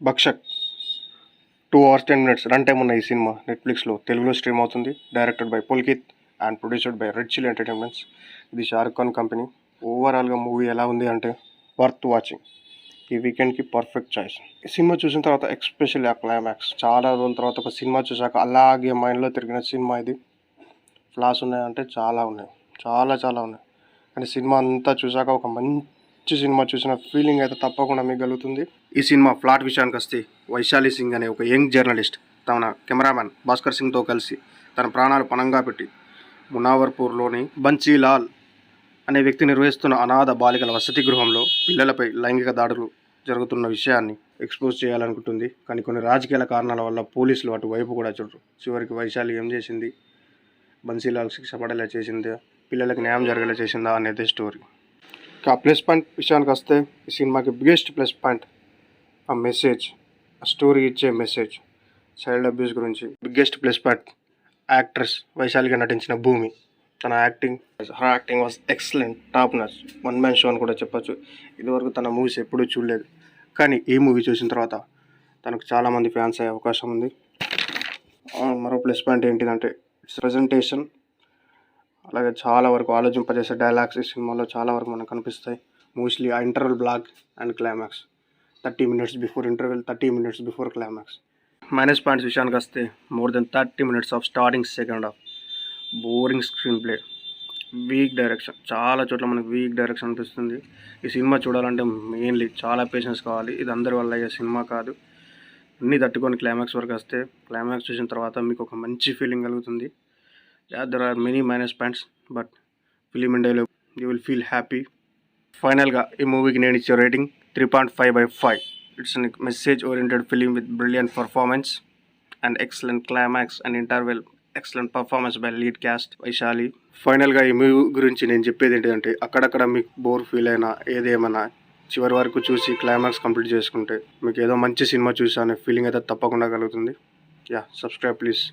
భక్షక్ 2 hours 10 minutes run time ఉన్న ఈ cinema నెట్ఫ్లిక్స్లో తెలుగులో స్ట్రీమ్ అవుతుంది. Directed by Pulkit and produced by red chilli entertainments. ఇది షారుఖ్ ఖాన్ కంపెనీ. ఓవరాల్గా మూవీ ఎలా ఉంది అంటే వర్త్ వాచింగ్. ఈ వీకెండ్కి పర్ఫెక్ట్ చాయిస్. ఈ సినిమా చూసిన తర్వాత ఎక్స్పెషల్లీ ఆ క్లైమాక్స్ చాలా రోజుల తర్వాత ఒక సినిమా చూసాక అలాగే మైండ్లో తిరిగిన సినిమా ఇది. ఫ్లాస్ ఉన్నాయంటే చాలా ఉన్నాయి, చాలా ఉన్నాయి. కానీ సినిమా అంతా చూసాక ఒక మంచి సినిమా చూసిన ఫీలింగ్ అయితే తప్పకుండా మీకు కలుగుతుంది. ఈ సినిమా ప్లాట్ విషయానికి వస్తే వైశాలి సింగ్ అనే ఒక యంగ్ జర్నలిస్ట్ తన కెమెరామ్యాన్ భాస్కర్ సింగ్తో కలిసి తన ప్రాణాలు పణంగా పెట్టి మునావర్పూర్లోని బన్సీలాల్ అనే వ్యక్తి నిర్వహిస్తున్న అనాథ బాలికల వసతి గృహంలో పిల్లలపై లైంగిక దాడులు జరుగుతున్న విషయాన్ని ఎక్స్పోజ్ చేయాలనుకుంటుంది. కానీ కొన్ని రాజకీయాల కారణాల వల్ల పోలీసులు అటువైపు కూడా చూడరు. చివరికి వైశాలి ఏం చేసింది, బన్సీలాల్ శిక్ష పడేలా చేసిందా, పిల్లలకి న్యాయం జరిగేలా చేసిందా అనేది స్టోరీ. ఆ ప్లస్ పాయింట్ విషయానికి వస్తే ఈ సినిమాకి బిగ్గెస్ట్ ప్లస్ పాయింట్ ఆ మెసేజ్, ఆ స్టోరీ ఇచ్చే మెసేజ్, చైల్డ్ అబ్యూస్ గురించి. బిగ్గెస్ట్ ప్లస్ పాయింట్ యాక్ట్రెస్ వైశాలిగా నటించిన భూమి. తన acting was excellent, top notch, one man show అని కూడా చెప్పచ్చు. ఇదివరకు తన మూవీస్ ఎప్పుడూ చూడలేదు, కానీ ఈ మూవీ చూసిన తర్వాత తనకు చాలామంది ఫ్యాన్స్ అయ్యే అవకాశం ఉంది. మరో ప్లస్ పాయింట్ ఏంటిదంటే ఇట్స్ ప్రజెంటేషన్. అలాగే చాలా వరకు ఆలోచింపజేసే డైలాగ్స్ ఈ సినిమాలో చాలా వరకు మనకు కనిపిస్తాయి. మోస్ట్లీ ఆ interval block and climax, 30 minutes before interval, 30 minutes before climax. Minus points విషయానికి వస్తే more than 30 minutes of starting second half, boring screen play, week direction. చాలా చోట్ల మనకు వీక్ డైరెక్షన్ అనిపిస్తుంది. ఈ సినిమా చూడాలంటే మెయిన్లీ చాలా పేషెన్స్ కావాలి. ఇది అందరి వల్ల అయ్యే సినిమా కాదు. అన్నీ తట్టుకొని క్లైమాక్స్ వరకు వస్తే క్లైమాక్స్ చూసిన తర్వాత మీకు ఒక మంచి ఫీలింగ్ కలుగుతుంది. There are many minus points, but film ఇండియాలో యూ విల్ ఫీల్ హ్యాపీ. ఫైనల్గా ఈ మూవీకి నేను ఇచ్చే rating 3.5/5. It's an message oriented film with brilliant performance and excellent climax and interval, excellent performance by lead cast Vaishali. ఫైనల్గా ఈ movie గురించి నేను చెప్పేది ఏంటంటే అక్కడక్కడ మీకు బోర్ ఫీల్ అయినా ఏదేమైనా చివరి వరకు చూసి క్లైమాక్స్ కంప్లీట్ చేసుకుంటే మీకు ఏదో మంచి సినిమా చూసా అనే ఫీలింగ్ అయితే తప్పకుండా కలుగుతుంది. Yeah, subscribe please.